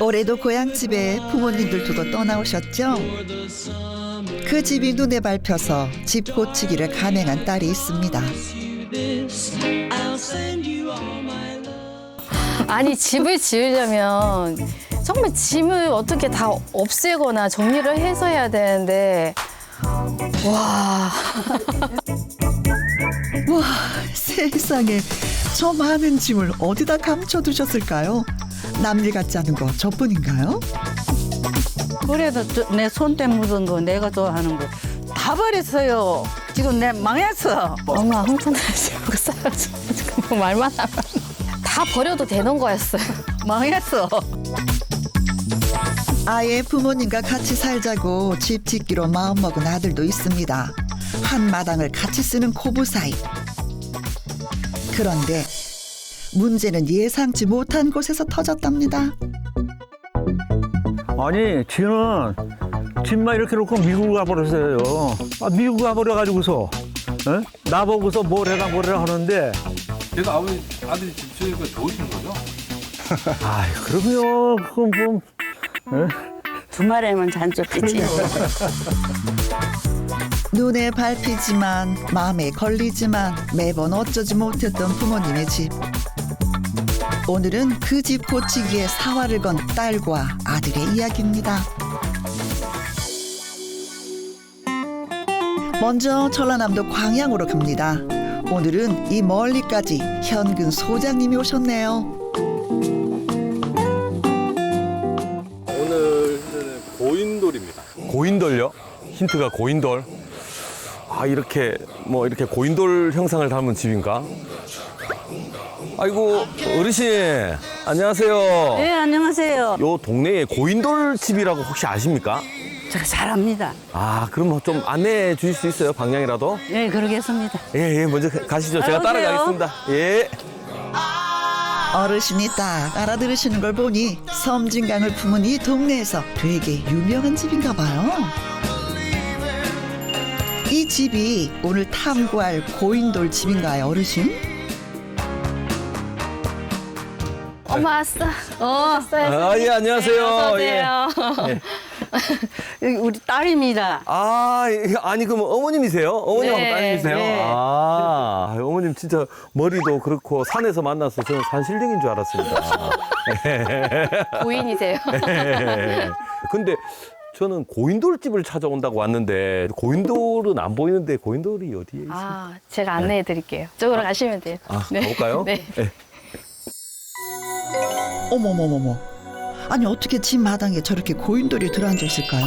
올해도 고향집에 부모님들도 떠나오셨죠? 그 집이 눈에 밟혀서 집 고치기를 감행한 딸이 있습니다. 아니 집을 지으려면 정말 짐을 어떻게 다 없애거나 정리를 해서 해야 되는데 와 와, 세상에 저 많은 짐을 어디다 감춰두셨을까요? 남일 같지 않은 거 저뿐인가요? 그래도 내 손 때 묻은 거 내가 좋아하는 거 다 버렸어요. 지금 내 망했어. 엄마 흥분하시고 싸가지고 말만 하면 다 버려도 되는 거였어요. 망했어. 아예 부모님과 같이 살자고 집 짓기로 마음먹은 아들도 있습니다. 한 마당을 같이 쓰는 고부 사이. 그런데 문제는 예상치 못한 곳에서 터졌답니다. 아니, 지는 집만 이렇게 놓고 미국 가버렸어요. 아, 미국 가버려가지고서 나보고서 뭘 해라 하는데 그래도 아들이 집 지으니까 좋으신 거죠? 아이, 그러면 그건 뭐 주말에만 잔뜩이지. 눈에 밟히지만 마음에 걸리지만 매번 어쩌지 못했던 부모님의 집. 오늘은 그 집 고치기에 사활을 건 딸과 아들의 이야기입니다. 먼저 전라남도 광양으로 갑니다. 오늘은 이 멀리까지 현근 소장님이 오셨네요. 오늘은 고인돌입니다. 고인돌요? 힌트가 고인돌. 아, 이렇게 고인돌 형상을 담은 집인가? 아이고, 어르신, 안녕하세요. 네, 안녕하세요. 요 동네에 고인돌 집이라고 혹시 아십니까? 제가 잘합니다. 아, 그럼 좀 안내해 주실 수 있어요? 방향이라도? 네, 그러겠습니다. 예, 먼저 가시죠. 제가 오세요. 따라가겠습니다. 예. 어르신이 딱 알아들으시는 걸 보니 섬진강을 품은 이 동네에서 되게 유명한 집인가 봐요. 이 집이 오늘 탐구할 고인돌 집인가요, 어르신? 엄마 왔어. 오셨어요. 아, 예, 안녕하세요. 어서 오세요. 예. 여기 우리 딸입니다. 아, 아니, 그럼 어머님이세요? 어머님하고 네, 딸님이세요? 네. 아, 어머님 진짜 머리도 그렇고 산에서 만나서 저는 산신령인 줄 알았습니다. 고인이세요. 근데 저는 고인돌집을 찾아온다고 왔는데 고인돌은 안 보이는데 고인돌이 어디에 있어요? 아 제가 안내해 드릴게요. 이쪽으로 가시면 돼요. 가볼까요? 네. 어머머머머. 아니 어떻게 집 마당에 저렇게 고인돌이 들어앉아 있을까요?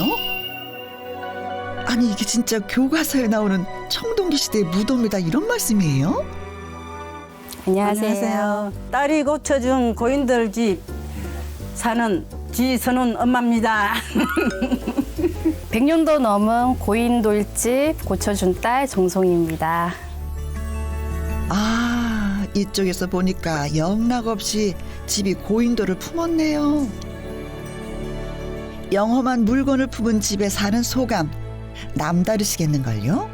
아니 이게 진짜 교과서에 나오는 청동기 시대의 무덤이다 이런 말씀이에요? 안녕하세요. 딸이 고쳐준 고인들 집 사는 지선은 엄마입니다. 100년도 넘은 고인돌집 고쳐준 딸 정송입니다. 아 이쪽에서 보니까 영락없이 집이 고인돌을 품었네요. 영험한 물건을 품은 집에 사는 소감 남다르시겠는걸요?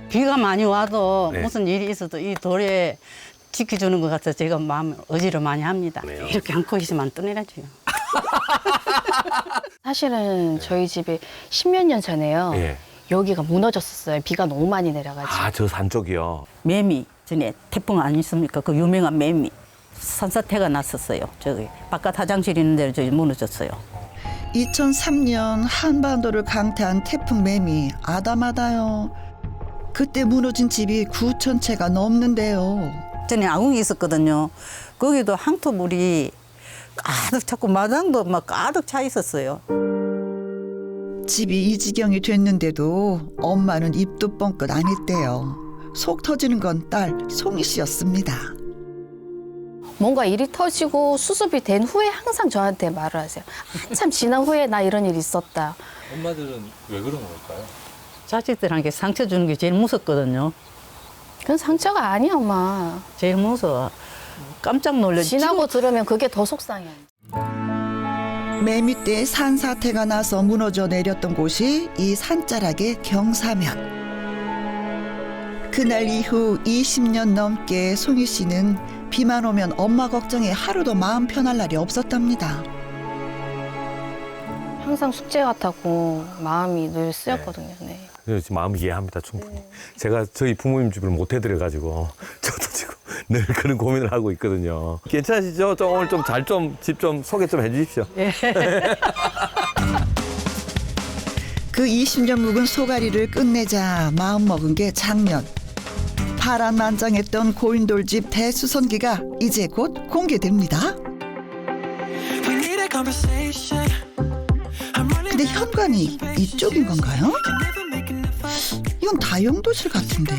비가 많이 와도 네. 무슨 일이 있어도 이 돌에 지켜주는 것 같아서 제가 마음 의지를 많이 합니다. 이렇게 안고 있으면 안 떠내려줘요. 사실은 저희 집이 10몇 년 전에요. 예. 여기가 무너졌었어요. 비가 너무 많이 내려가지고. 아, 저 산 쪽이요. 매미 전에 태풍 아니습니까? 그 유명한 매미 산사태가 났었어요. 저기 바깥 화장실 있는 데로 저기 무너졌어요. 2003년 한반도를 강타한 태풍 매미 아담하다요. 그때 무너진 집이 9천 채가 넘는데요. 전에 아궁이 있었거든요. 거기도 항토물이 가득 찼고 마당도 막 가득 차 있었어요. 집이 이 지경이 됐는데도 엄마는 입도 뻥끗 안 했대요. 속 터지는 건 딸 송이 씨였습니다. 뭔가 일이 터지고 수습이 된 후에 항상 저한테 말을 하세요. 한참 지난 후에 나 이런 일이 있었다. 엄마들은 왜 그런 걸까요? 자식들한테 상처 주는 게 제일 무섭거든요. 그건 상처가 아니야, 엄마. 제일 무서워. 깜짝 놀래. 지나고 들으면 그게 더 속상해. 매미 때 산사태가 나서 무너져 내렸던 곳이 이 산자락의 경사면. 그날 이후 20년 넘게 송이 씨는 비만 오면 엄마 걱정에 하루도 마음 편할 날이 없었답니다. 항상 숙제 같았고 마음이 늘 쓰였거든요. 네. 그래서 마음 이해합니다, 충분히. 제가 저희 부모님 집을 못 해드려가지고 저도 지금 늘 그런 고민을 하고 있거든요. 괜찮으시죠? 오늘 좀 잘 집 좀 소개 좀 해주십시오. 그 20년 묵은 소가리를 끝내자 마음먹은 게 작년. 파란만장했던 고인돌집 대수선기가 이제 곧 공개됩니다. 근데 현관이 이쪽인 건가요? 이건 다용도실 같은데.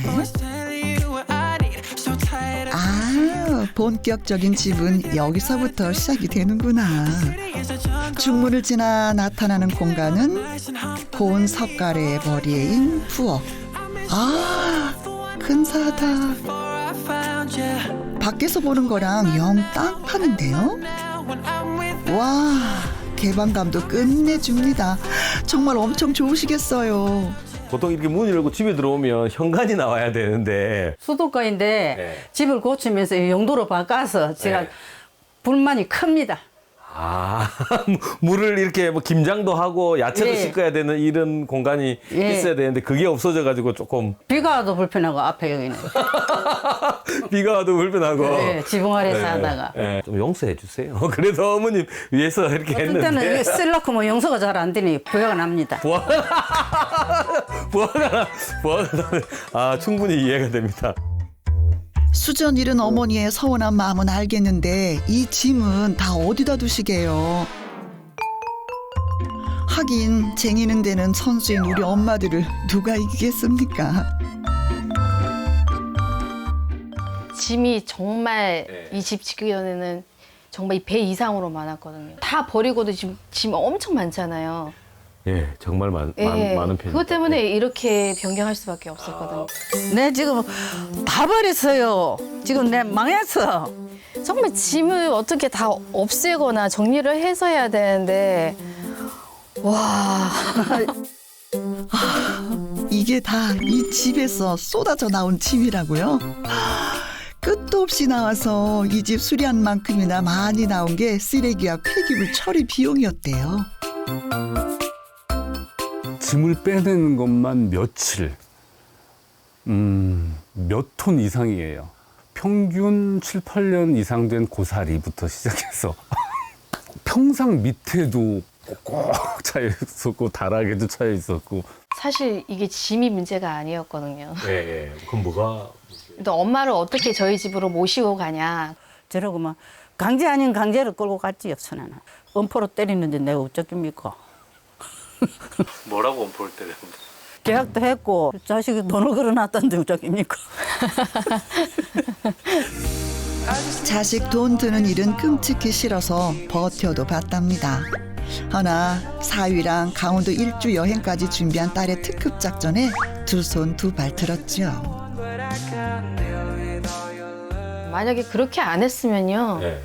아, 본격적인 집은 여기서부터 시작이 되는구나. 중문을 지나 나타나는 공간은 고운 석가래의 머리에인 부엌. 아, 근사하다. 밖에서 보는 거랑 영 땅파는데요. 와, 개방감도 끝내줍니다. 정말 엄청 좋으시겠어요. 보통 이렇게 문을 열고 집에 들어오면 현관이 나와야 되는데. 수도가인데 네. 집을 고치면서 용도로 바꿔서 제가 네. 불만이 큽니다. 아, 물을 이렇게 뭐 김장도 하고 야채도 예. 씻어야 되는 이런 공간이 예. 있어야 되는데 그게 없어져가지고 조금 비가 와도 불편하고 앞에 여기는. 비가 와도 불편하고. 네, 지붕 아래서 하다가. 네. 좀 용서해 주세요. 그래도 어머님 위해서 이렇게 어떤 했는데. 때는 이게 쓸려고 뭐 용서가 잘 안 되니 부여가 납니다. 부하가 아, 충분히 이해가 됩니다. 수전 잃은 어머니의 서운한 마음은 알겠는데 이 짐은 다 어디다 두시게요? 하긴 쟁이는 데는 선수인 우리 엄마들을 누가 이기겠습니까? 짐이 정말 이 집 짓기 전에는 정말 이 배 이상으로 많았거든요. 다 버리고도 지금 짐 엄청 많잖아요. 예, 정말 많은 편입니다. 그것 때문에 이렇게 변경할 수밖에 없었거든요. 내 지금 다 버렸어요. 지금 내 망했어. 정말 짐을 어떻게 다 없애거나 정리를 해서 해야 되는데 와 이게 다 이 집에서 쏟아져 나온 짐이라고요? 끝도 없이 나와서 이 집 수리한 만큼이나 많이 나온 게 쓰레기와 폐기물 처리 비용이었대요. 짐을 빼내는 것만 며칠, 몇 톤 이상이에요. 평균 7, 8년 이상 된 고사리부터 시작해서 평상 밑에도 꼭 차여 있었고 다락에도 차여 있었고. 사실 이게 짐이 문제가 아니었거든요. 예. 그럼 뭐가? 또 엄마를 어떻게 저희 집으로 모시고 가냐. 저러고 막 강제 아닌 강제로 끌고 갔지요, 천하는. 엄포로 때리는데 내가 어쩌겠습니까? 뭐라고 엄포를 때렸는데? 계약도 했고 자식이 돈을 걸어놨다는데 어쩌겠습니까? 자식 돈 드는 일은 끔찍히 싫어서 버텨도 봤답니다. 허나 사위랑 강원도 일주 여행까지 준비한 딸의 특급 작전에 두 손 두 발 들었죠. 만약에 그렇게 안 했으면요. 예.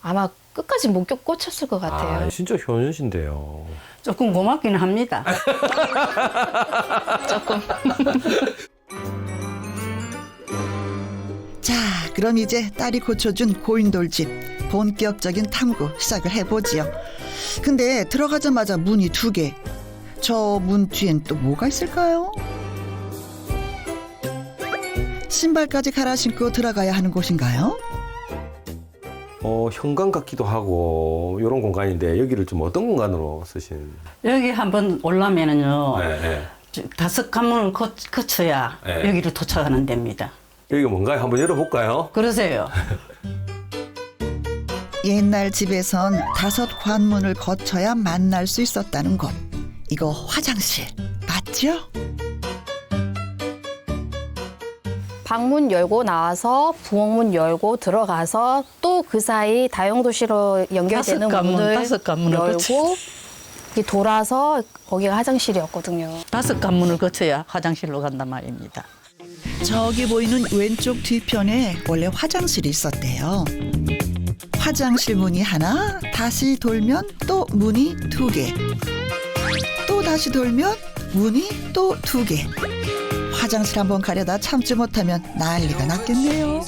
아마 끝까지 못 꽂혔을 것 같아요. 아, 진짜 효녀신데요. 조금 고맙기는 합니다. 조금. 자, 그럼 이제 딸이 고쳐준 고인돌집 본격적인 탐구 시작을 해보지요. 근데 들어가자마자 문이 2개. 저 문 뒤엔 또 뭐가 있을까요? 신발까지 갈아 신고 들어가야 하는 곳인가요? 현관 같기도 하고 이런 공간인데 여기를 좀 어떤 공간으로 쓰시는? 여기 한번 올라면은요. 네. 5 관문을 거쳐야 네. 여기를 도착하는 데입니다. 여기가 뭔가요? 한번 열어볼까요? 그러세요. 옛날 집에선 5 관문을 거쳐야 만날 수 있었다는 곳. 이거 화장실 맞죠? 방문 열고 나와서 부엌문 열고 들어가서 또 그 사이 다용도시로 연결되는 5 관문, 문을 5 관문을 열고 이렇게 돌아서 거기가 화장실이었거든요. 5 관문을 거쳐야 화장실로 간단 말입니다. 저기 보이는 왼쪽 뒤편에 원래 화장실이 있었대요. 화장실 문이 하나, 다시 돌면 또 문이 2개. 또 다시 돌면 문이 또 2개. 화장실 한번 가려다 참지 못하면 난리가 났겠네요.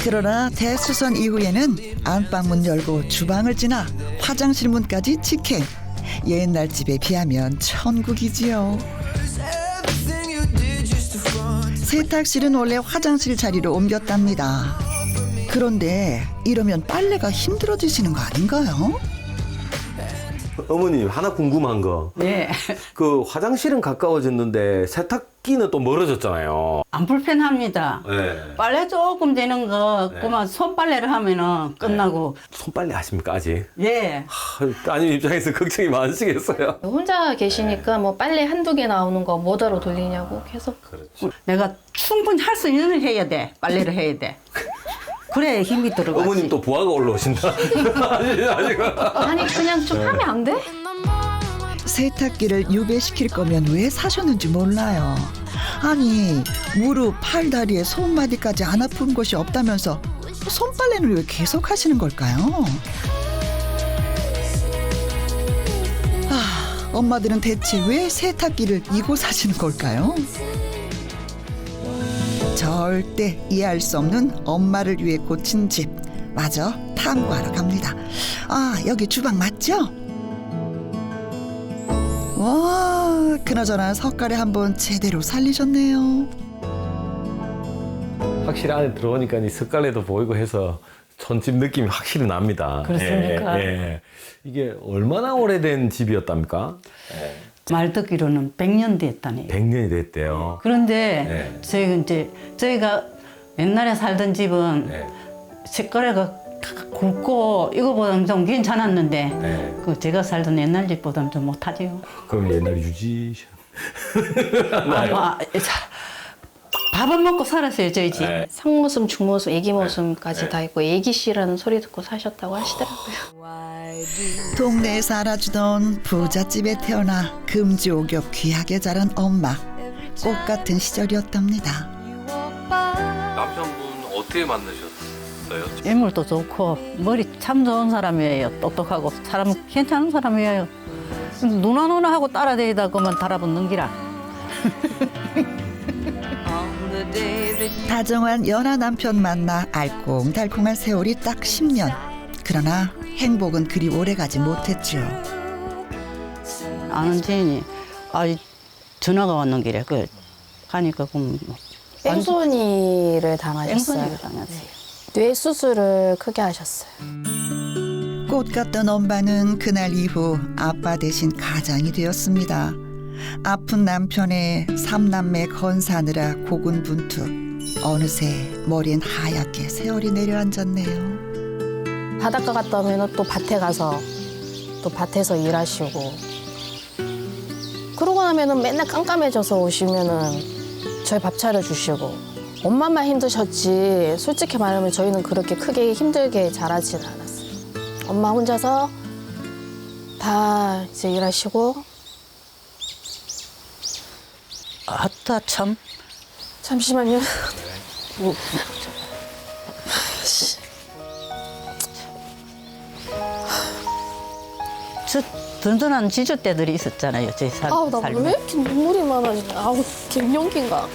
그러나 대수선 이후에는 안방문 열고 주방을 지나 화장실 문까지 직행. 옛날 집에 비하면 천국이지요. 세탁실은 원래 화장실 자리로 옮겼답니다. 그런데 이러면 빨래가 힘들어지시는 거 아닌가요? 어머님 하나 궁금한 거. 네. 그 화장실은 가까워졌는데 세탁기는 또 멀어졌잖아요. 안 불편합니다. 네. 빨래 조금 되는 거 그만 손빨래를 하면은 끝나고. 손빨래 하십니까 아직? 예. 따님 입장에서 걱정이 많으시겠어요. 혼자 계시니까 뭐 빨래 한두 개 나오는 거 뭐다로 돌리냐고 계속. 내가 충분히 할 수 있는 일 해야 돼. 빨래를 해야 돼. 그래 힘이 들어가지. 어머님 또 부하가 올라오신다. 아니 그냥 좀 하면 안 돼? 세탁기를 유배시킬 거면 왜 사셨는지 몰라요. 아니 무릎, 팔, 다리에 손마디까지 안 아픈 곳이 없다면서 손빨래는 왜 계속 하시는 걸까요? 아, 엄마들은 대체 왜 세탁기를 이곳 사시는 걸까요? 절대 이해할 수 없는 엄마를 위해 고친 집. 마저 탐구하러 갑니다. 아, 여기 주방 맞죠? 와, 그나저나 석가래 한번 제대로 살리셨네요. 확실히 안에 들어오니까 이 석갈래도 보이고 해서 촌집 느낌이 확실히 납니다. 그렇습니까? 예. 이게 얼마나 오래된 집이었답니까? 말 듣기로는 100년 됐다네요. 100년이 됐대요. 그런데 저희가 옛날에 살던 집은 네. 색깔가 굵고 이거보다는 좀 괜찮았는데 네. 그 제가 살던 옛날 집보다는 좀 못하지요. 그럼 옛날 유지. 밥은 먹고 살았어요 저희 집. 네. 상모습, 중모습, 애기 모습까지 다 있고 애기 씨라는 소리 듣고 사셨다고 하시더라고요. 동네에서 알아주던 부잣집에 태어나 금지옥엽 귀하게 자란 엄마. 꽃 같은 시절이었답니다. 남편분 어떻게 만나셨어요? 인물도 좋고 머리 참 좋은 사람이에요. 똑똑하고 사람 괜찮은 사람이에요. 누나 하고 따라다니다 그러면 달아붙는 기라. 다정한 연하 남편 만나 알콩달콩한 세월이 딱 10년. 그러나 행복은 그리 오래가지 못했죠. 아는 지인이 전화가 왔는 길에 가니까 뺑소니를 당하셨어요. 뺑소니를 당했어요. 뇌 수술을 크게 하셨어요. 꽃 같던 엄마는 그날 이후 아빠 대신 가장이 되었습니다. 아픈 남편의 삼남매 건사느라 고군분투. 어느새 머리엔 하얗게 세월이 내려앉았네요. 바닷가 갔다 오면 또 밭에 가서 또 밭에서 일하시고 그러고 나면은 맨날 깜깜해져서 오시면은 저희 밥 차려주시고 엄마만 힘드셨지 솔직히 말하면 저희는 그렇게 크게 힘들게 자라진 않았어요. 엄마 혼자서 다 이제 일하시고 아따 참. 잠시만요. 저 든든한 지주 때들이 있었잖아요. 저희 아우 나 삶에. 왜 이렇게 눈물이 많아지냐. 아우 갱년기인가.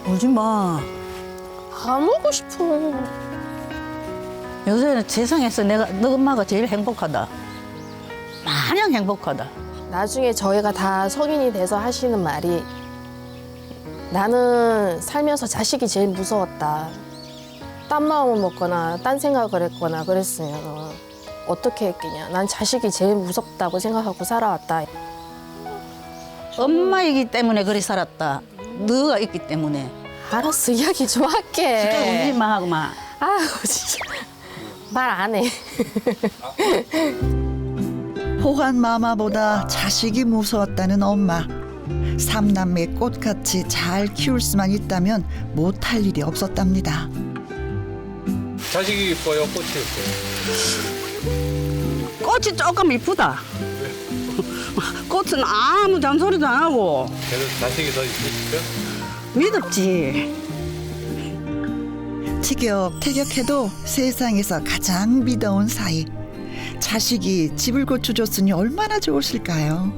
울지 마. 안 울고 싶어. 요새는 세상에서 너 엄마가 제일 행복하다. 마냥 행복하다. 나중에 저희가 다 성인이 돼서 하시는 말이 나는 살면서 자식이 제일 무서웠다. 딴 마음을 먹거나 딴 생각을 했거나 그랬으면 어떻게 했겠냐. 난 자식이 제일 무섭다고 생각하고 살아왔다. 엄마이기 때문에 그리 살았다. 너가 있기 때문에. 알았어, 이야기 좀 진짜 할게. 울지 마 하고 마. 아유 진짜 말 안 해. 호환 마마보다 자식이 무서웠다는 엄마. 삼남매 꽃같이 잘 키울 수만 있다면 못할 일이 없었답니다. 자식이 이뻐요? 꽃이 이뻐요? 꽃이 조금 이쁘다. 꽃은 아무 잔소리도 안 하고 그래도 자식이 더 이쁘시죠? 믿었지. 티격태격해도 세상에서 가장 믿어온 사이. 자식이 집을 고쳐줬으니 얼마나 좋으실까요?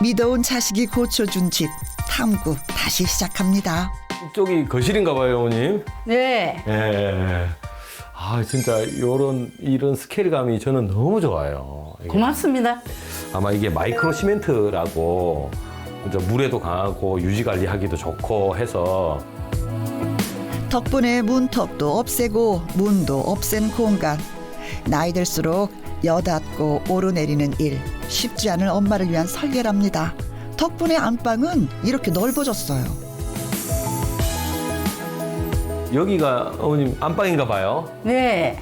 믿어온 자식이 고쳐준 집 탐구 다시 시작합니다. 이쪽이 거실인가 봐요, 어머님. 네. 예. 아, 진짜 이런 스케일감이 저는 너무 좋아요. 이게 고맙습니다. 아마 이게 마이크로 시멘트라고 이제 물에도 강하고 유지 관리하기도 좋고 해서 덕분에 문턱도 없애고 문도 없앤 공간. 나이 들수록 여닫고 오르내리는 일 쉽지 않을 엄마를 위한 설계랍니다. 덕분에 안방은 이렇게 넓어졌어요. 여기가 어머님 안방인가 봐요. 네.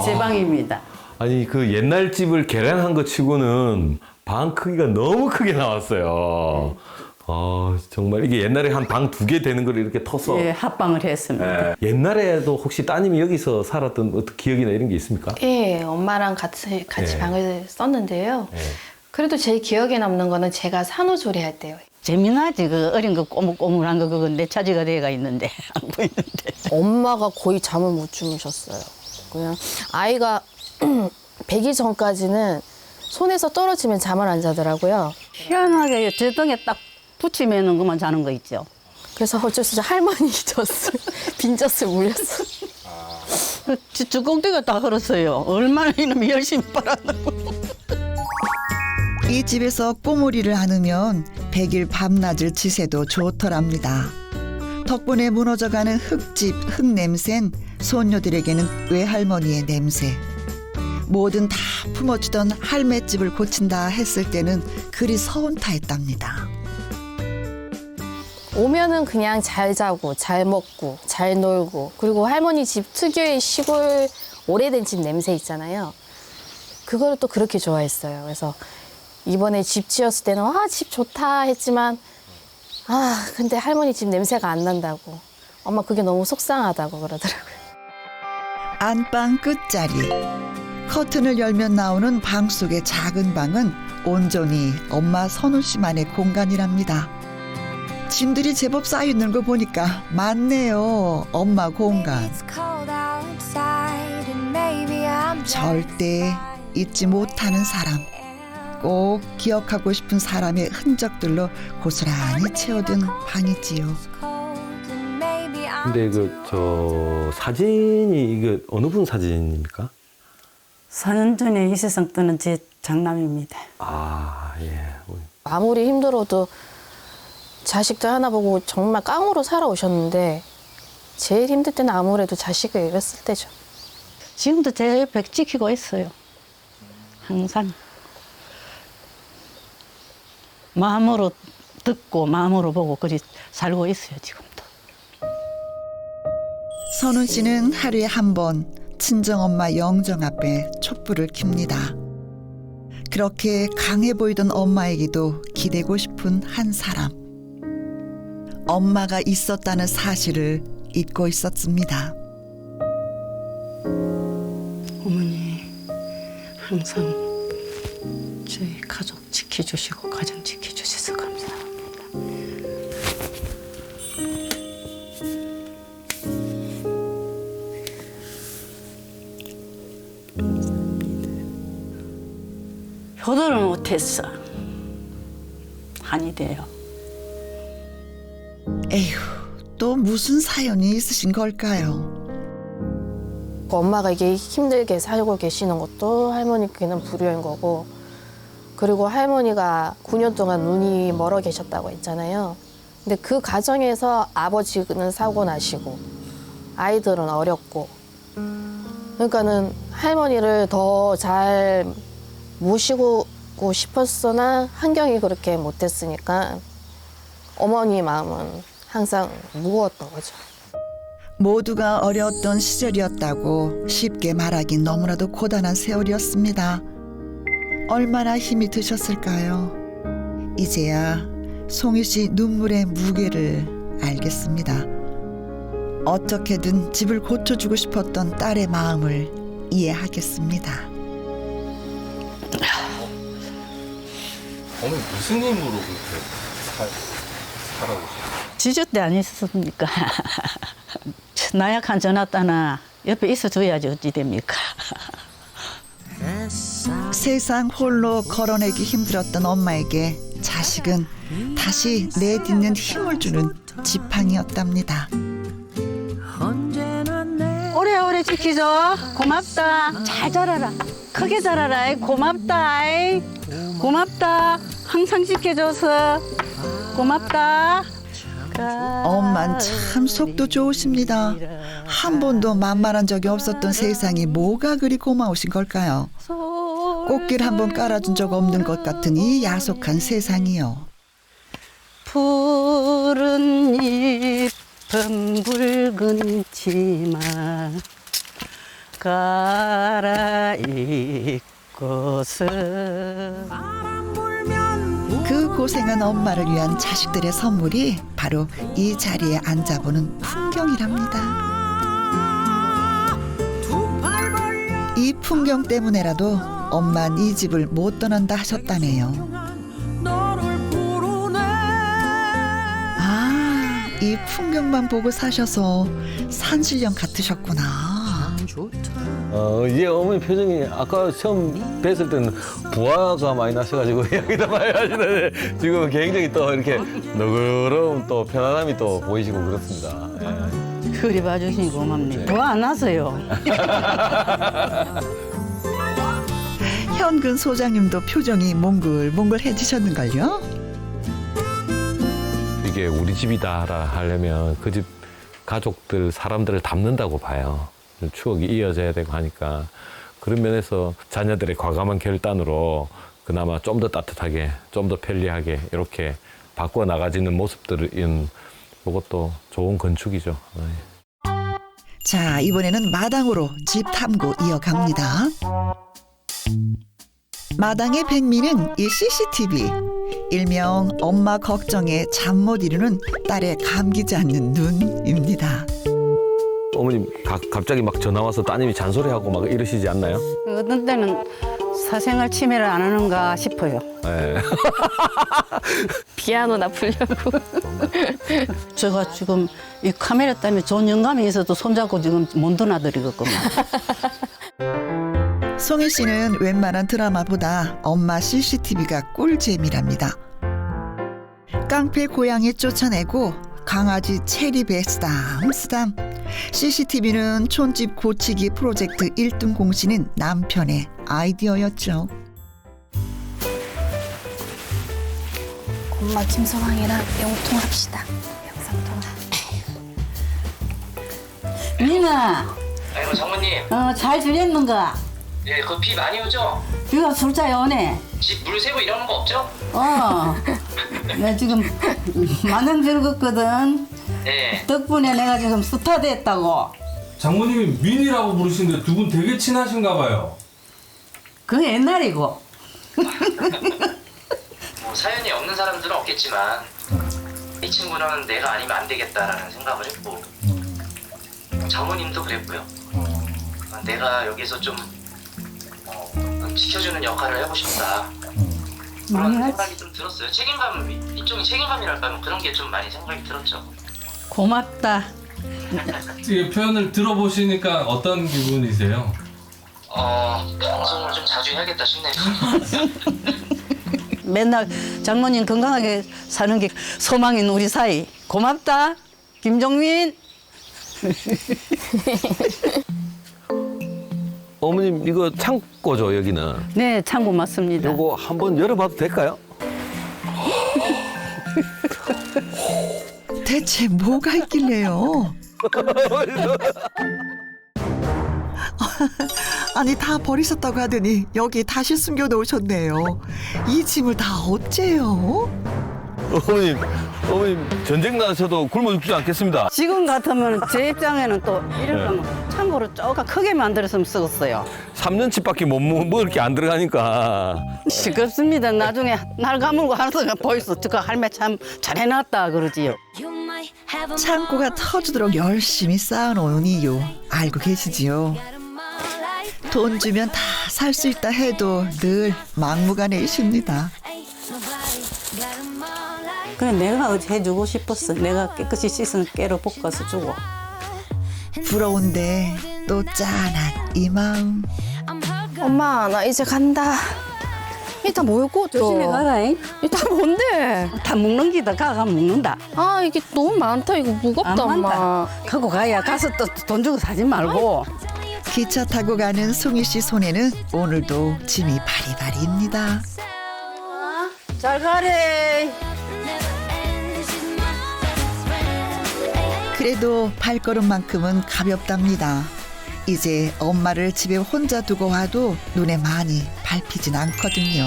제 방입니다. 아니 그 옛날 집을 개량한 것 치고는 방 크기가 너무 크게 나왔어요. 정말 이게 옛날에 한 방 2개 되는 걸 이렇게 터서. 예, 합방을 했습니다. 예. 옛날에도 혹시 따님이 여기서 살았던 어떤 기억이나 이런 게 있습니까? 예, 엄마랑 같이 예. 방을 썼는데요. 예. 그래도 제일 기억에 남는 거는 제가 산후조리 할 때요. 재미나지. 그 어린 거 꼬물꼬물한 거 그건 내 차지가 돼가 있는데 안 보이는데. 엄마가 거의 잠을 못 주무셨어요. 그냥 아이가 100일 전까지는 손에서 떨어지면 잠을 안 자더라고요. 희한하게 제 등에 딱 붙이면은 그만 자는 거 있죠. 그래서 어쩔 수 없이 할머니 젖을 빈젖을 물렸어. 주걱대가 다 흘렀어요. 얼마나 이놈이 열심히 빨았는고. 이 집에서 꼬물이를 안으면 100일 밤낮을 지새도 좋더랍니다. 덕분에 무너져가는 흙집 흙냄새는 손녀들에게는 외할머니의 냄새. 뭐든 다 품어주던 할매집을 고친다 했을 때는 그리 서운타했답니다. 오면은 그냥 잘 자고 잘 먹고 잘 놀고 그리고 할머니 집 특유의 시골 오래된 집 냄새 있잖아요. 그거를 또 그렇게 좋아했어요. 그래서 이번에 집 지었을 때는 와, 집 좋다 했지만 근데 할머니 집 냄새가 안 난다고. 엄마 그게 너무 속상하다고 그러더라고요. 안방 끝자리. 커튼을 열면 나오는 방 속의 작은 방은 온전히 엄마 선우 씨만의 공간이랍니다. 짐들이 제법 쌓여있는 거 보니까 맞네요. 엄마 공간. 절대 잊지 못하는 사람. 꼭 기억하고 싶은 사람의 흔적들로 고스란히 채워둔 방이지요. 근데 저 사진이 이게 어느 분 사진입니까? 4년 전에 이 세상 떠난 제 장남입니다. 아, 예. 아무리 힘들어도 자식들 하나 보고 정말 깡으로 살아오셨는데 제일 힘들 때는 아무래도 자식을 잃었을 때죠. 지금도 제 옆에 지키고 있어요. 항상. 마음으로 듣고 마음으로 보고 그리 살고 있어요, 지금도. 선우 씨는 하루에 한 번 친정엄마 영정 앞에 촛불을 켭니다. 그렇게 강해 보이던 엄마에게도 기대고 싶은 한 사람. 엄마가 있었다는 사실을 잊고 있었습니다. 어머니, 항상 저희 가족 지켜주시고 가정 지켜주셔서 감사합니다. 효도를 못했어. 한이 돼요. 에휴, 또 무슨 사연이 있으신 걸까요? 엄마가 이게 힘들게 살고 계시는 것도 할머니께는 불효인 거고 그리고 할머니가 9년 동안 눈이 멀어 계셨다고 했잖아요. 근데 그 과정에서 아버지는 사고 나시고 아이들은 어렸고 그러니까는 할머니를 더 잘 모시고 싶었으나 환경이 그렇게 못했으니까 어머니 마음은 항상 무거웠던 거죠. 모두가 어려웠던 시절이었다고 쉽게 말하긴 너무나도 고단한 세월이었습니다. 얼마나 힘이 드셨을까요? 이제야 송희 씨 눈물의 무게를 알겠습니다. 어떻게든 집을 고쳐주고 싶었던 딸의 마음을 이해하겠습니다. 어머니 무슨 힘으로 그렇게 살아오셨어요? 지저 때 아니었습니까? 나약한 전화따나 옆에 있어줘야지 어찌 됩니까? 세상 홀로 걸어내기 힘들었던 엄마에게 자식은 다시 내딛는 힘을 주는 지팡이였답니다. 오래오래 지키죠. 고맙다. 잘 자라라. 크게 자라라. 고맙다. 고맙다. 항상 지켜줘서 고맙다. 엄만 참 속도 좋으십니다. 한 번도 만만한 적이 없었던 세상이 뭐가 그리 고마우신 걸까요? 꽃길 한 번 깔아준 적 없는 것 같은 이 야속한 세상이요. 푸른 잎은 붉은 치마 갈아입고서 그 고생한 엄마를 위한 자식들의 선물이 바로 이 자리에 앉아보는 풍경이랍니다. 이 풍경 때문에라도 엄만 이 집을 못 떠난다 하셨다네요. 아, 이 풍경만 보고 사셔서 산신령 같으셨구나. 이제 어머니 표정이 아까 처음 뵀을 때는 부화가 많이 나셔가지고 이야기도 많이 하시는데 지금 굉장히 또 이렇게 너그러움 또 편안함이 또 보이시고 그렇습니다. 예. 그리 봐주시니 고맙네. 뭐 안 왔어요. 현근 소장님도 표정이 몽글몽글해지셨는걸요? 이게 우리 집이다 하려면 그 집 가족들 사람들을 담는다고 봐요. 추억이 이어져야 되고 하니까 그런 면에서 자녀들의 과감한 결단으로 그나마 좀 더 따뜻하게 좀 더 편리하게 이렇게 바꿔 나가지는 모습들은 이것도 좋은 건축이죠. 자, 이번에는 마당으로 집 탐구 이어갑니다. 마당의 백미는 이 CCTV, 일명 엄마 걱정에 잠 못 이루는 딸의 감기지 않는 눈입니다. 어머님 갑자기 막 전화 와서 따님이 잔소리하고 막 이러시지 않나요? 어떤 때는 사생활 침해를 안 하는가 싶어요. 네. 피아노나 풀려고. 제가 지금 이 카메라 때문에 좋은 영감이 있어도 손잡고 지금 못 드나들이겠구만. 송혜 씨는 웬만한 드라마보다 엄마 CCTV가 꿀잼이랍니다. 깡패 고양이 쫓아내고 강아지 체리배 쓰담쓰담. CCTV는 촌집 고치기 프로젝트 1등 공신인 남편의 아이디어였죠. 엄마 김서방이랑 영통합시다. 영상통화. 민아, 아이고 장모님, 잘 지냈는가? 예, 그 비 많이 오죠? 비가 술자에 오네. 집 물 새고 이러는 거 없죠? 나 지금 마냥 즐겁거든. 네. 덕분에 내가 지금 스타 됐다고. 장모님이 민이라고 부르시는데 두 분 되게 친하신가 봐요. 그건 옛날이고. 뭐 사연이 없는 사람들은 없겠지만 이 친구는 내가 아니면 안 되겠다라는 생각을 했고 장모님도 그랬고요. 내가 여기서 좀 지켜주는 역할을 해보고 싶다. 그런 생각이 좀 들었어요. 책임감, 일종의 책임감이랄까 그런 게 좀 많이 생각이 들었죠. 고맙다. 이 표현을 들어보시니까 어떤 기분이세요? 방송을 좀 자주 해야겠다 싶네요. 맨날 장모님 건강하게 사는 게 소망인 우리 사이. 고맙다, 김종민. 어머님 이거 창고죠 여기는? 네, 참 고맙습니다. 이거 한번 열어봐도 될까요? 대체 뭐가 있길래요? 아니 다 버리셨다고 하더니 여기 다시 숨겨놓으셨네요. 이 짐을 다 어째요? 어머님 전쟁 나셔도 굶어 죽지 않겠습니다. 지금 같으면 제 입장에는 또 이러면 창고를 조금 크게 만들었으면 쓰겠어요. 3년치밖에 못 먹을 게 안 들어가니까. 시끄럽습니다. 나중에 날 가물고 하는 순간 보이소. 그 할매 참 잘해놨다 그러지요. 창고가 터지도록 열심히 쌓아놓은 이유 알고 계시지요? 돈 주면 다 살 수 있다 해도 늘 막무가내이십니다. 그래 내가 해주고 싶었어. 내가 깨끗이 씻은 깨로 볶아서 주고. 부러운데 또 짠한 이 마음. 엄마 나 이제 간다. 이다 뭐였고 또? 조심히 가라잉. 이다 뭔데? 다 먹는 기다 가가 먹는다. 아 이게 너무 많다. 이거 무겁다 안 엄마. 많다. 갖고 가야 가서 또 돈 주고 사지 말고. 기차 타고 가는 송이 씨 손에는 오늘도 짐이 바리바리입니다. 잘 가래. 그래도 발걸음만큼은 가볍답니다. 이제 엄마를 집에 혼자 두고 와도 눈에 많이 밟히진 않거든요.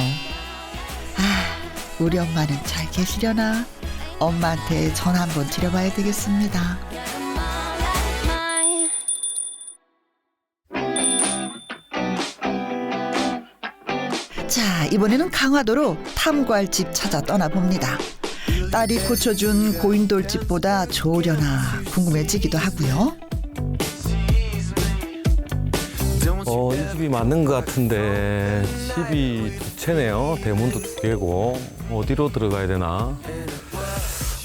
아, 우리 엄마는 잘 계시려나? 엄마한테 전화 한번 드려봐야 되겠습니다. 자, 이번에는 강화도로 탐구할 집 찾아 떠나봅니다. 딸이 고쳐준 고인돌집보다 좋으려나 궁금해지기도 하고요. 이 집이 맞는 것 같은데 집이 두 채네요. 대문도 두 개고 어디로 들어가야 되나?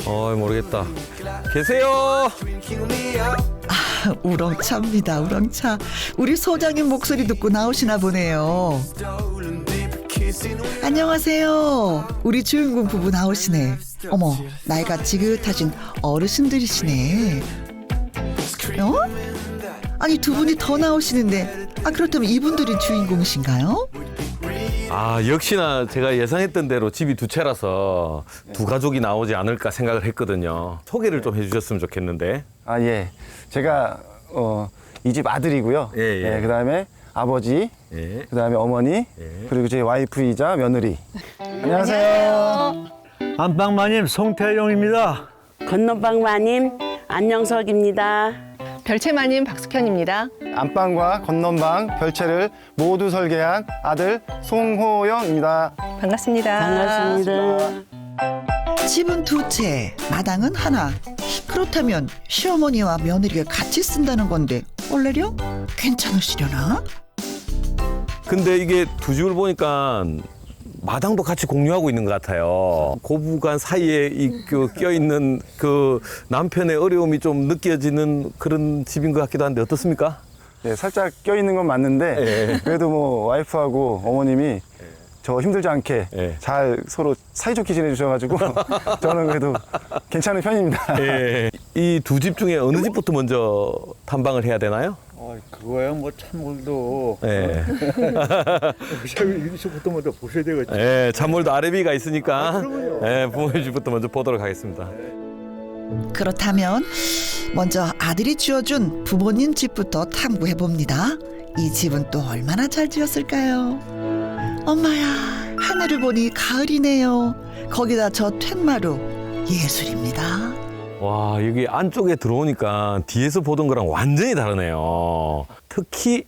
모르겠다. 계세요? 우렁차입니다, 우렁차. 우리 소장님 목소리 듣고 나오시나 보네요. 안녕하세요. 우리 주인공 부부 나오시네. 어머, 나이가 지긋하신 어르신들이시네. 어? 아니, 두 분이 더 나오시는데, 그렇다면 이분들이 주인공이신가요? 역시나 제가 예상했던 대로 집이 두 채라서 두 가족이 나오지 않을까 생각을 했거든요. 소개를 좀 해주셨으면 좋겠는데. 예. 제가 이 집 아들이고요. 예. 그다음에 아버지, 예. 그다음에 어머니, 그리고 제 와이프이자 며느리. 안녕하세요. 안방마님 송태용입니다. 건너방마님 안녕석입니다. 별채마님 박숙현입니다. 안방과 건넌방 별채를 모두 설계한 아들 송호영입니다. 반갑습니다. 반갑습니다. 집은 두 채, 마당은 하나. 그렇다면 시어머니와 며느리가 같이 쓴다는 건데 원래요? 괜찮으시려나? 근데 이게 두 집을 보니까 마당도 같이 공유하고 있는 것 같아요. 고부간 사이에 껴있는 그 남편의 어려움이 좀 느껴지는 그런 집인 것 같기도 한데 어떻습니까? 예, 살짝 껴있는 건 맞는데 그래도 뭐 와이프하고 어머님이 저 힘들지 않게 잘 서로 사이좋게 지내주셔가지고 저는 그래도 괜찮은 편입니다. 이 두 집 중에 어느 집부터 먼저 탐방을 해야 되나요? 그거야 뭐 찬물도. 우리 집부터 먼저 보셔야 되겠죠. 찬물도 아래비가 있으니까 부모님 집부터 먼저 보도록 하겠습니다. 그렇다면 먼저 아들이 지어준 부모님 집부터 탐구해 봅니다. 이 집은 또 얼마나 잘 지었을까요? 엄마야, 하늘을 보니 가을이네요. 거기다 저 툇마루 예술입니다. 와, 여기 안쪽에 들어오니까 뒤에서 보던 거랑 완전히 다르네요. 특히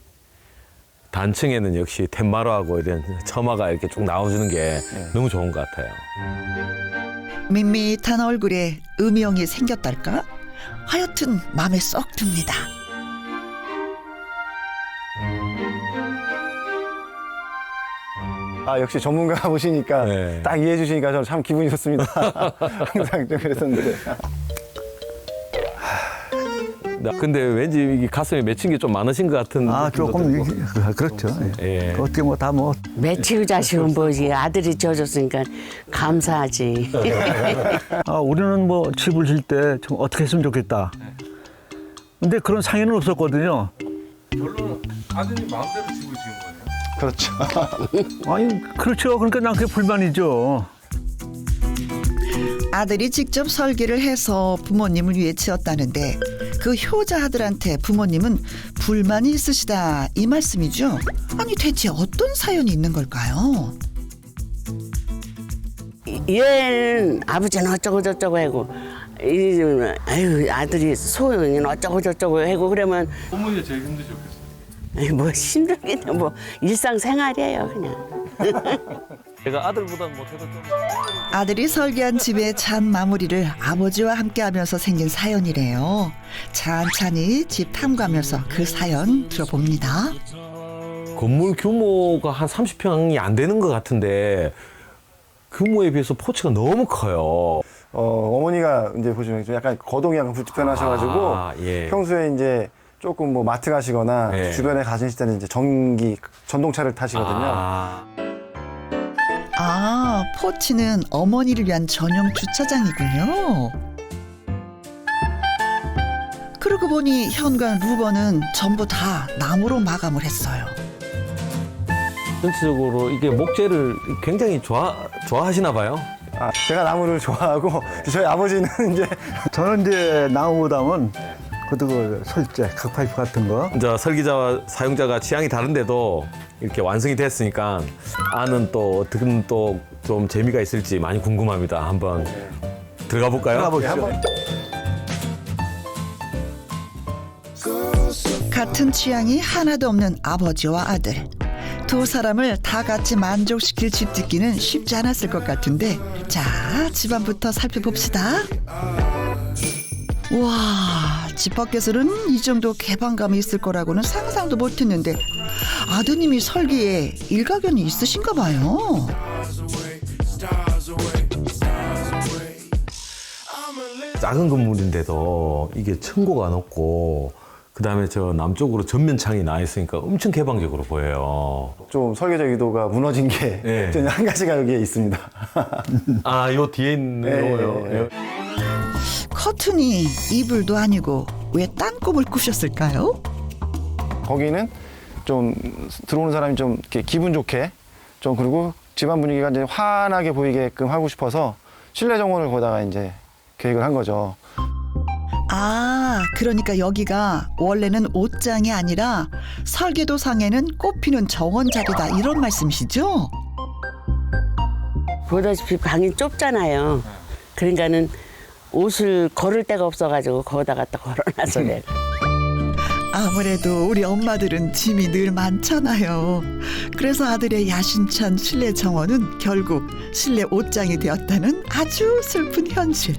단층에는 역시 툇마루하고 이런 처마가 이렇게 쭉 나와주는 게 너무 좋은 것 같아요. 밋밋한 얼굴에 음영이 생겼달까? 하여튼 마음에 쏙 듭니다. 역시 전문가 보시니까 딱 이해해 주시니까 저는 참 기분이 좋습니다. 항상 좀 그랬었는데. 근데 왠지 이게 가슴에 맺힌 게 좀 많으신 것 같은. 조금 그렇죠. 어떻게 뭐 다 뭐. 매치우 자식은 뭐지 아들이 지어줬으니까 감사하지. 우리는 뭐 집을 질 때 좀 어떻게 했으면 좋겠다. 근데 그런 상의는 없었거든요. 결론은 아드님 마음대로 집을 지은 거예요? 그렇죠. 그렇죠. 그러니까 난 그게 불만이죠. 아들이 직접 설계를 해서 부모님을 위해 지었다는데 그 효자 아들한테 부모님은 불만이 있으시다 이 말씀이죠? 아니 대체 어떤 사연이 있는 걸까요? 얘는 아버지는 어쩌고 저쩌고 하고 아들이 소영이는 어쩌고 저쩌고 하고 그러면 어머니가 제일 힘드셨겠어요? 뭐 힘들긴 뭐 일상생활이에요 그냥. 제가 아들보다 못해도 좀. 아들이 설계한 집의 잔 마무리를 아버지와 함께하면서 생긴 사연이래요. 찬찬히 집 탐구하면서 그 사연 들어봅니다. 건물 규모가 한 30평이 안 되는 것 같은데 규모에 비해서 포치가 너무 커요. 어머니가 이제 보시면 좀 약간 거동이 약간 불편하셔가지고 평소에 이제 조금 뭐 마트 가시거나 주변에 가실 때는 이제 전기차를 타시거든요. 포치는 어머니를 위한 전용 주차장이군요. 그러고 보니 현관 루버는 전부 다 나무로 마감을 했어요. 전체적으로 이게 목재를 굉장히 좋아하시나 봐요. 아, 제가 나무를 좋아하고 저희 아버지는 이제 저는 이제 나무보다는 그 설재, 각파이프 같은 거. 이제 설계자와 사용자가 취향이 다른데도 이렇게 완성이 됐으니까 안은 또 어떻게 또 좀 재미가 있을지 많이 궁금합니다. 한번 들어가 볼까요? 들어가보시죠. 같은 취향이 하나도 없는 아버지와 아들. 두 사람을 다 같이 만족시킬 집 짓기는 쉽지 않았을 것 같은데, 자, 집안부터 살펴봅시다. 와, 집 밖에서는 이 정도 개방감이 있을 거라고는 상상도 못했는데 아드님이 설계에 일가견이 있으신가 봐요. 작은 건물인데도 이게 층고가 높고 그다음에 저 남쪽으로 전면창이 나 있으니까 엄청 개방적으로 보여요. 좀 설계적 의도가 무너진 게 네. 저는 한 가지가 여기에 있습니다. 아, 요 뒤에 있는 거요. 네. 커튼이 이불도 아니고 왜 딴 꿈을 꾸셨을까요? 거기는 좀 들어오는 사람이 좀 이렇게 기분 좋게 좀 그리고 집안 분위기가 이제 환하게 보이게끔 하고 싶어서 실내 정원을 거기다가 이제 계획을 한 거죠. 아, 그러니까 여기가 원래는 옷장이 아니라 설계도상에는 꽃피는 정원 자리다 이런 말씀이시죠? 보다시피 방이 좁잖아요. 그러니까는 옷을 걸을 데가 없어가지고 거기다 갖다 걸어놔서 내가. 아무래도 우리 엄마들은 짐이 늘 많잖아요. 그래서 아들의 야심찬 실내 정원은 결국 실내 옷장이 되었다는 아주 슬픈 현실.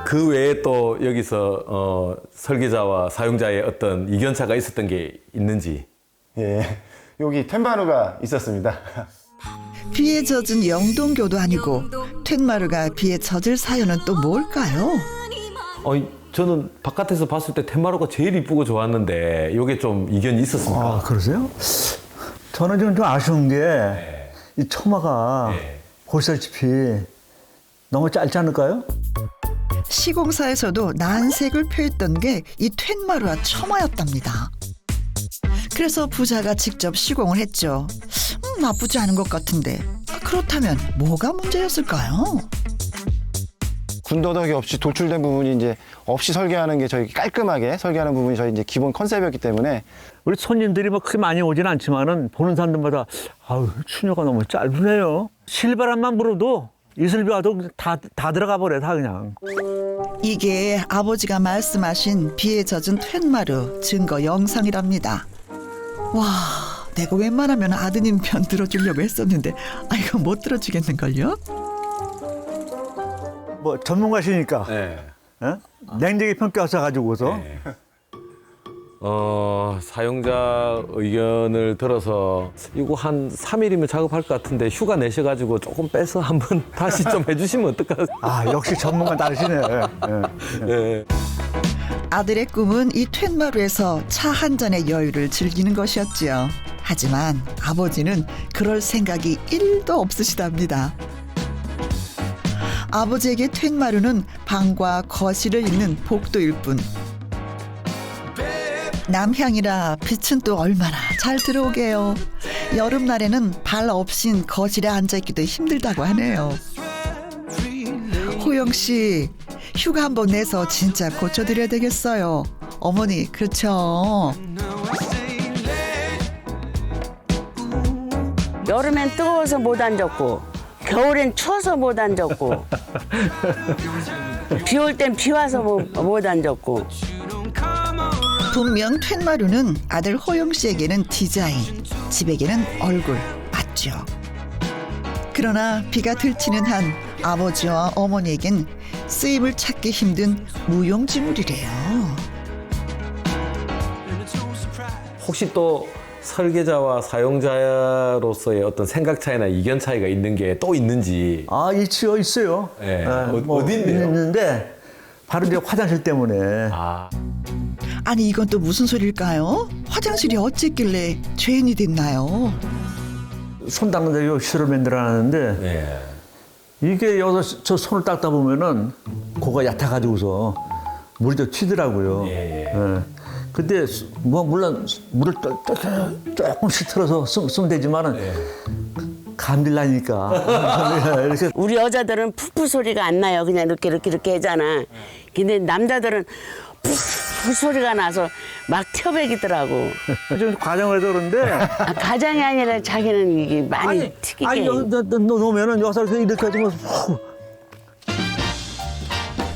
그 외에 또 여기서 설계자와 사용자의 어떤 이견차가 있었던 게 있는지. 예, 여기 텐바누가 있었습니다. 비에 젖은 영동교도 아니고 텐마루가 비에 젖을 사유는 또 뭘까요? 저는 바깥에서 봤을 때 텐마루가 제일 이쁘고 좋았는데 이게 좀 이견이 있었습니까? 아, 그러세요? 저는 지금 좀 아쉬운 게 이 처마가 보시다시피 너무 짧지 않을까요? 시공사에서도 난색을 표했던 게 이 텐마루와 처마였답니다. 그래서 부자가 직접 시공을 했죠. 나쁘지 않은 것 같은데 그렇다면 뭐가 문제였을까요? 군더더기 없이 돌출된 부분이 이제 없이 설계하는 게 저희 깔끔하게 설계하는 부분이 저희 이제 기본 컨셉이었기 때문에 우리 손님들이 뭐 그렇게 많이 오진 않지만은 보는 사람들마다 아우 추녀가 너무 짧으네요. 실바람만 불어도 이슬비 와도 다 들어가 버려 다 그냥. 이게 아버지가 말씀하신 비에 젖은 텐마루 증거 영상이랍니다. 와, 내가 웬만하면 아드님 편 들어주려고 했었는데 이거 못 들어주겠는걸요? 뭐 전문가시니까 냉정히 평가하셔가지고서 사용자 의견을 들어서 이거 한 3일이면 작업할 것 같은데 휴가 내셔가지고 조금 빼서 한번 다시 좀 해주시면 어떨까요? 아, 역시 전문가 다르시네. 네. 아들의 꿈은 이 텐마루에서 차 한 잔의 여유를 즐기는 것이었지요. 하지만 아버지는 그럴 생각이 1도 없으시답니다. 아버지에게 텐마루는 방과 거실을 잇는 복도일 뿐. 남향이라 빛은 또 얼마나 잘 들어오게요. 여름날에는 발 없인 거실에 앉아있기도 힘들다고 하네요. 호영 씨, 휴가 한번 내서 진짜 고쳐드려야 되겠어요. 어머니, 그렇죠? 여름엔 뜨거워서 못 앉았고 겨울엔 추워서 못 앉았고 비 올 땐 비 와서 못 앉았고. 분명 텐마루는 아들 호영 씨에게는 디자인, 집에게는 얼굴, 맞죠? 그러나 비가 들치는 한 아버지와 어머니에겐 쓰임을 찾기 힘든 무용지물이래요. 혹시 또 설계자와 사용자로서의 어떤 생각 차이나 이견 차이가 있는 게 또 있는지. 아, 있어요. 네. 뭐 어딘데요? 있는데 바로 이제 화장실 때문에. 아니 이건 또 무슨 소릴까요? 화장실이 어쨌길래 죄인이 됐나요? 손 닦는 데 욕실을 만들어놨는데 네. 이게 여기서 저 손을 닦다 보면은 고가 얕아가지고서 물이 더 튀더라고요. 예. 근데 뭐 물론 물을 조금씩 틀어서 쓰면 되지만은 감질나니까 이렇게 우리 여자들은 푸푸 소리가 안 나요. 그냥 이렇게 하잖아. 근데 남자들은 푸푸 소리가 나서 막 튀어배기더라고. 좀 과정을 해서 그런데 가장이 아니라 자기는 이게 많이 튀기게. 아니 놓으면은 여기서 이렇게 해주면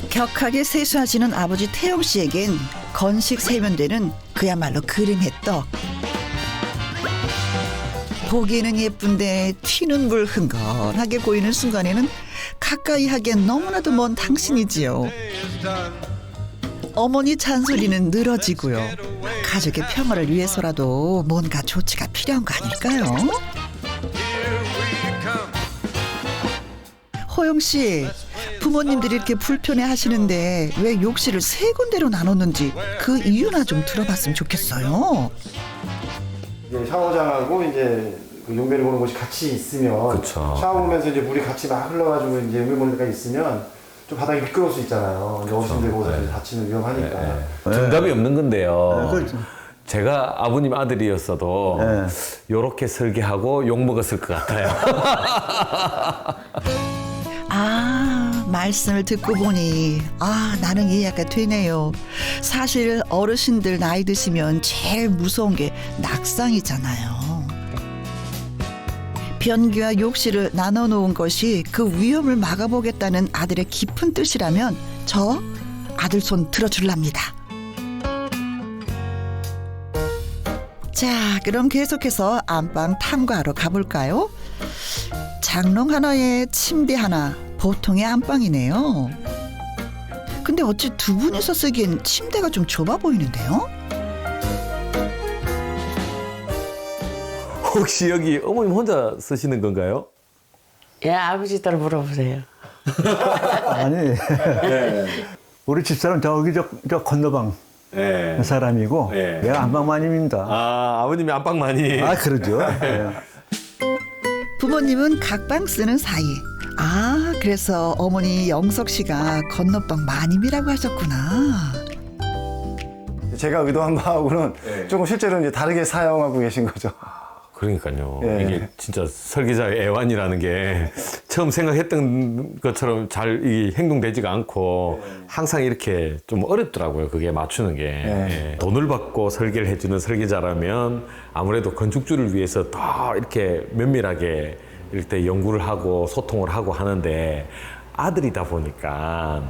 격하게 세수하시는 아버지 태용 씨에겐 건식 세면대는 그야말로 그림의 떡. 보기에는 예쁜데 튀는 물 흥건하게 보이는 순간에는 가까이 하기엔 너무나도 먼 당신이지요. 어머니 잔소리는 늘어지고요. 가족의 평화를 위해서라도 뭔가 조치가 필요한 거 아닐까요? 호영 씨, 부모님들이 이렇게 불편해 하시는데 왜 욕실을 3군데로 나눴는지 그 이유나 좀 들어봤으면 좋겠어요. 이제 샤워장하고 이제 그 용변을 보는 곳이 같이 있으면 그쵸. 샤워 보면서 이제 물이 같이 막 흘러가지고 이제 용변 보는 데가 있으면 좀 바닥이 미끄러울 수 있잖아요. 어르신들 거기서 다치면 위험하니까. 정답이 없는 건데요. 그렇죠. 제가 아버님 아들이었어도 요렇게 설계하고 욕 먹었을 것 같아요. 아, 말씀을 듣고 보니 나는 이해가 되네요. 사실 어르신들 나이 드시면 제일 무서운 게 낙상이잖아요. 변기와 욕실을 나눠 놓은 것이 그 위험을 막아보겠다는 아들의 깊은 뜻이라면 저 아들 손 들어줄랍니다. 자, 그럼 계속해서 안방 탐구하러 가볼까요? 장롱 하나에 침대 하나, 보통의 안방이네요. 근데 어찌 두 분이서 쓰기엔 침대가 좀 좁아 보이는데요? 혹시 여기 어머님 혼자 쓰시는 건가요? 예, 아버지들 물어보세요. 아니 우리 집사람 저기 저 건너방 사람이고 내가 안방마님입니다. 아버님이 안방마님. 그러죠. 부모님은 각방 쓰는 사이. 그래서 어머니 영석 씨가 건너방 마님이라고 하셨구나. 제가 의도한 바하고는 조금 실제로 이제 다르게 사용하고 계신 거죠. 그러니까요. 이게 진짜 설계자의 애완이라는 게 처음 생각했던 것처럼 잘 이 행동되지가 않고 항상 이렇게 좀 어렵더라고요. 그게 맞추는 게. 돈을 받고 설계를 해주는 설계자라면 아무래도 건축주를 위해서 더 이렇게 면밀하게 이렇게 연구를 하고 소통을 하고 하는데 아들이다 보니까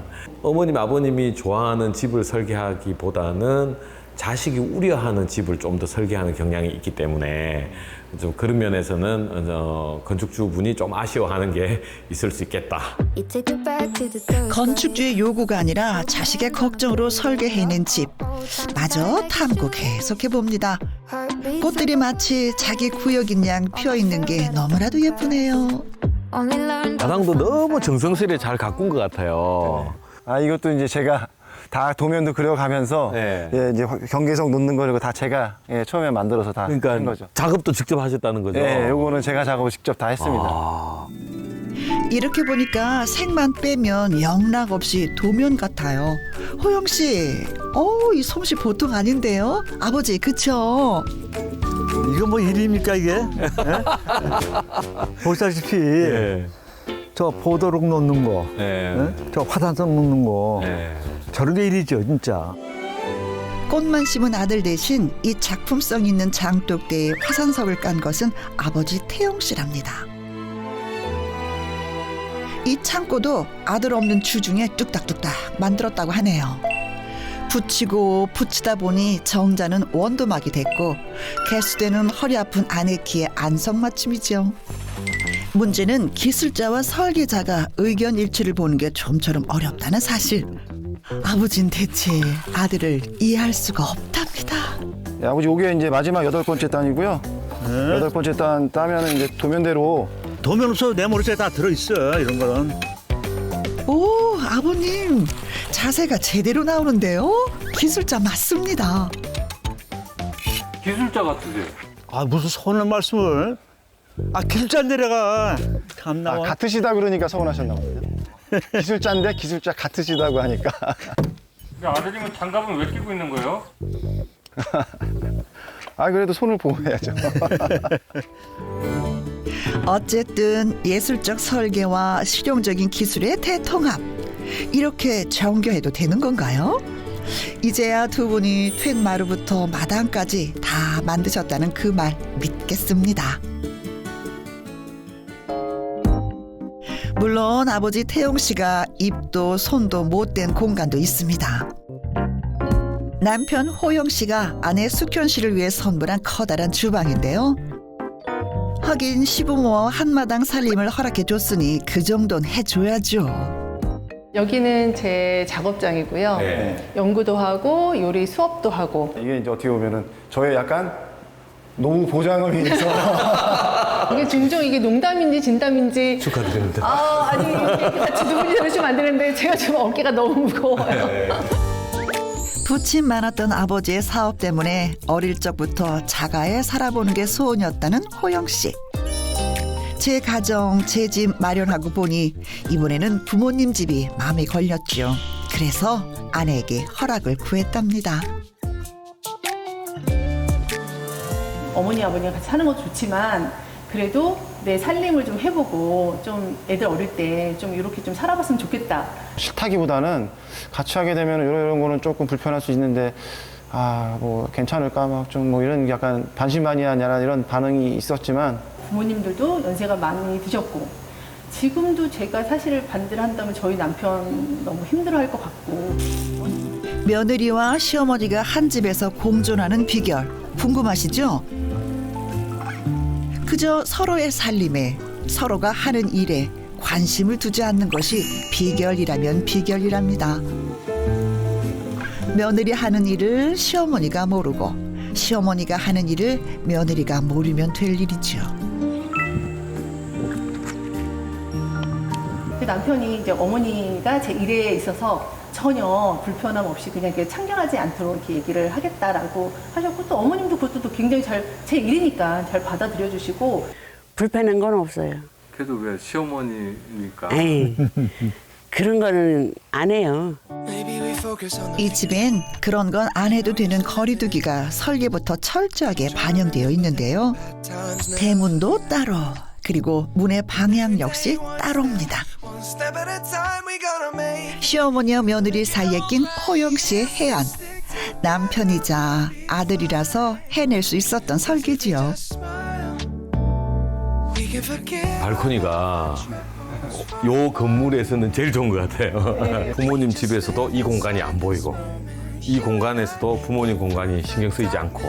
어머님, 아버님이 좋아하는 집을 설계하기보다는 자식이 우려하는 집을 좀 더 설계하는 경향이 있기 때문에 좀 그런 면에서는 건축주분이 좀 아쉬워하는 게 있을 수 있겠다. 건축주의 요구가 아니라 자식의 걱정으로 설계해낸 집. 마저 탐구 계속해봅니다. 꽃들이 마치 자기 구역인 양 피어있는 게 너무나도 예쁘네요. 마당도 너무 정성스레 잘 가꾼 것 같아요. 이것도 이제 제가 다 도면도 그려가면서 이제 경계석 놓는 거를 다 제가 처음에 만들어서 다 한 거죠. 작업도 직접 하셨다는 거죠? 요거는 제가 작업을 직접 다 했습니다. 이렇게 보니까 색만 빼면 영락 없이 도면 같아요. 호영 씨, 이 솜씨 보통 아닌데요? 아버지, 그쵸? 이거 뭐 일입니까 이게? 보시다시피 저 보도록 놓는 거, 저 화단석 놓는 거, 저런 게 일이죠 진짜. 꽃만 심은 아들 대신 이 작품성 있는 장독대에 화산석을 깐 것은 아버지 태용 씨랍니다. 이 창고도 아들 없는 주중에 뚝딱뚝딱 만들었다고 하네요. 붙이고 붙이다 보니 정자는 원도막이 됐고 개수대는 허리 아픈 아내 키의 안성맞춤이죠. 문제는 기술자와 설계자가 의견 일치를 보는 게 좀처럼 어렵다는 사실. 아버진 대체 아들을 이해할 수가 없답니다. 아버지 이게 이제 마지막 8번째 단이고요. 8번째 단 따면은 이제 도면대로. 도면 없어도 내 머릿속에 다 들어있어 이런 거는. 오, 아버님 자세가 제대로 나오는데요. 기술자 맞습니다. 기술자 같으세요. 무슨 선한 말씀을. 기술자인데 내가 참나. 아, 같으시다 그러니까 서운하셨나 보네요. 기술자인데 기술자 같으시다고 하니까. 아드님은 장갑은 왜 끼고 있는 거예요? 아, 그래도 손을 보호해야죠. 어쨌든 예술적 설계와 실용적인 기술의 대통합. 이렇게 정교해도 되는 건가요? 이제야 두 분이 툇마루부터 마당까지 다 만드셨다는 그 말 믿겠습니다. 물론 아버지 태용 씨가 입도 손도 못 댄 공간도 있습니다. 남편 호영 씨가 아내 숙현 씨를 위해 선물한 커다란 주방인데요. 하긴 시부모와 한마당 살림을 허락해 줬으니 그 정도는 해줘야죠. 여기는 제 작업장이고요. 네. 연구도 하고 요리 수업도 하고. 이게 이제 어떻게 보면은 저의 약간 노후 보장을 위해서. 이게 종종 이게 농담인지 진담인지. 축하드립니다. 아니 이렇게 같이 두 분이 들으시면 안 되는데 제가 지금 어깨가 너무 무거워요. 부침 많았던 아버지의 사업 때문에 어릴 적부터 자가에 살아보는 게 소원이었다는 호영 씨. 제 가정, 제 집 마련하고 보니 이번에는 부모님 집이 마음에 걸렸죠. 그래서 아내에게 허락을 구했답니다. 어머니 아버님 같이 사는 것도 좋지만 그래도 내 살림을 좀 해보고 좀 애들 어릴 때 좀 이렇게 좀 살아봤으면 좋겠다. 싫다기보다는 같이 하게 되면 이런 거는 조금 불편할 수 있는데 뭐 괜찮을까 막 좀 뭐 이런 약간 반신반의하냐는 이런 반응이 있었지만 부모님들도 연세가 많이 드셨고 지금도 제가 사실 반대를 한다면 저희 남편 너무 힘들어할 것 같고. 며느리와 시어머니가 한 집에서 공존하는 비결 궁금하시죠? 그저 서로의 살림에 서로가 하는 일에 관심을 두지 않는 것이 비결이라면 비결이랍니다. 며느리 하는 일을 시어머니가 모르고 시어머니가 하는 일을 며느리가 모르면 될 일이죠. 남편이 이제 어머니가 제 일에 있어서 전혀 불편함 없이 그냥 이렇게 참견하지 않도록 이렇게 얘기를 하겠다라고 하셨고 또 어머님도 그것도 굉장히 잘 제 일이니까 잘 받아들여 주시고. 불편한 건 없어요. 그래도 왜 시어머니니까. 에이, 그런 거는 안 해요. 이 집엔 그런 건 안 해도 되는 거리두기가 설계부터 철저하게 반영되어 있는데요. 대문도 따로, 그리고 문의 방향 역시 따로입니다. 시어머니와 며느리 사이에 낀 호영 씨의 해안. 남편이자 아들이라서 해낼 수 있었던 설계지요. 발코니가 요 건물에서는 제일 좋은 것 같아요. 부모님 집에서도 이 공간이 안 보이고 이 공간에서도 부모님 공간이 신경 쓰이지 않고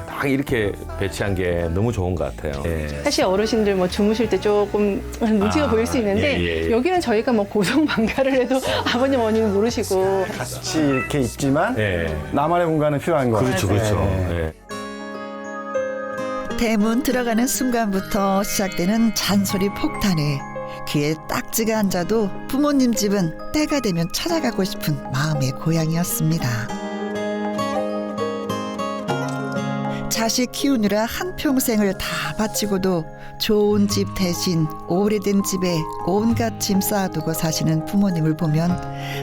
딱 이렇게 배치한 게 너무 좋은 것 같아요. 사실 어르신들 뭐 주무실 때 조금 눈치가 보일 수 있는데 여기는 저희가 뭐 고성방가를 해도 아버님 어머니는 모르시고 같이 이렇게 있지만 나만의 공간은 필요한 거예요. 그렇죠, 그렇죠. 대문 들어가는 순간부터 시작되는 잔소리 폭탄에 귀에 딱지가 앉아도 부모님 집은 때가 되면 찾아가고 싶은 마음의 고향이었습니다. 자식 키우느라 한평생을 다 바치고도 좋은 집 대신 오래된 집에 온갖 짐 쌓아두고 사시는 부모님을 보면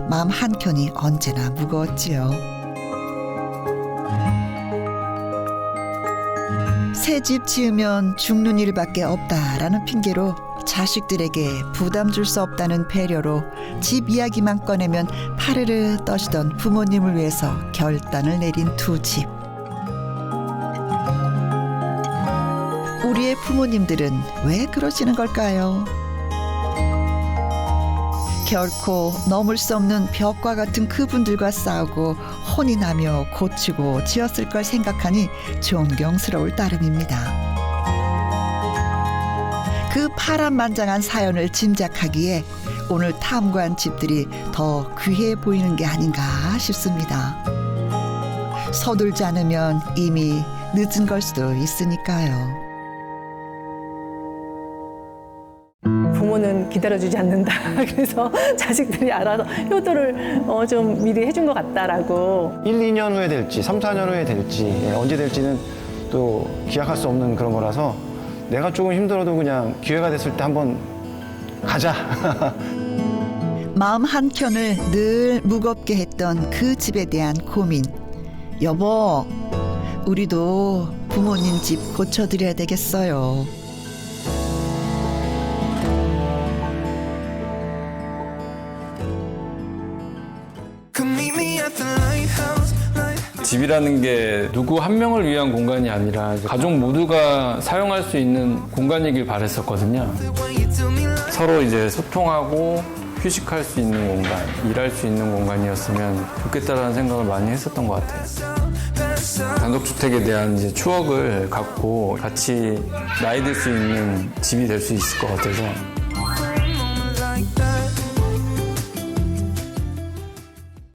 마음 한켠이 언제나 무거웠지요. 새 집 지으면 죽는 일밖에 없다라는 핑계로 자식들에게 부담 줄 수 없다는 배려로 집 이야기만 꺼내면 파르르 떠시던 부모님을 위해서 결단을 내린 두 집. 우리의 부모님들은 왜 그러시는 걸까요? 결코 넘을 수 없는 벽과 같은 그분들과 싸우고 혼이 나며 고치고 지었을 걸 생각하니 존경스러울 따름입니다. 그 파란만장한 사연을 짐작하기에 오늘 탐구한 집들이 더 귀해 보이는 게 아닌가 싶습니다. 서둘지 않으면 이미 늦은 걸 수도 있으니까요. 부모는 기다려주지 않는다. 그래서 자식들이 알아서 효도를 좀 미리 해준 것 같다라고. 1, 2년 후에 될지 3, 4년 후에 될지 언제 될지는 또 기약할 수 없는 그런 거라서 내가 조금 힘들어도 그냥 기회가 됐을 때 한번 가자. 마음 한켠을 늘 무겁게 했던 그 집에 대한 고민. 여보, 우리도 부모님 집 고쳐드려야 되겠어요. 집이라는 게 누구 한 명을 위한 공간이 아니라 가족 모두가 사용할 수 있는 공간이길 바랬었거든요. 서로 이제 소통하고 휴식할 수 있는 공간, 일할 수 있는 공간이었으면 좋겠다라는 생각을 많이 했었던 것 같아요. 단독주택에 대한 이제 추억을 갖고 같이 나이 들 수 있는 집이 될 수 있을 것 같아서